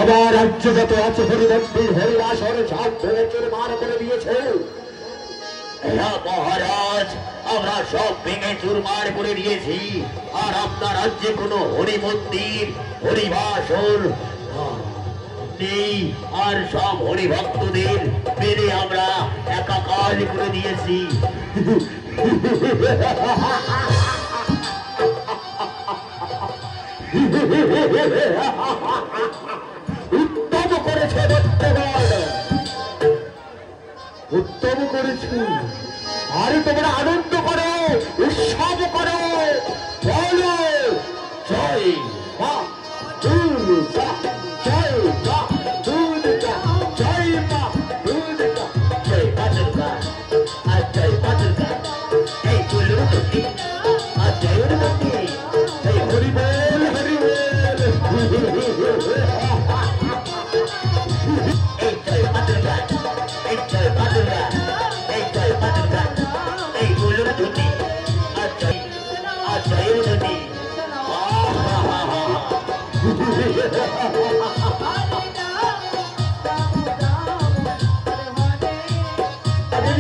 আমার রাজ্য যত আছে হরিমন্দির হরিবাসর সব ভেঙে চুরমার করে দিয়েছে। হ্যাঁ মহারাজ, আমরা সব ভেঙে চুরমার করে দিয়েছি। আর আপনার রাজ্যে কোনো হরিমন্দির হরিবাসর নেই। আর সব হরিভক্তদের মেরে আমরা একাকার করে দিয়েছি। উত্তম করেছে দত্তগণ, উত্তম করেছে। আর তোমরা আনন্দ করো, উৎসব করো, বলো জয় মা দুর্গা, জয় মা দুর্গা, জয় মা দুর্গা, জয় মা দুর্গা আর জয় মা দুর্গা। এই চুলুর মন্দির আর জয়ের মন্দির। জয় হরি বল হরি বল। এই জয় মা দুর্গা, এই জয় মা দুর্গা, এই জয় মা দুর্গা। এই চুলুর ধুতি আর জয়ের ধুতি। আরে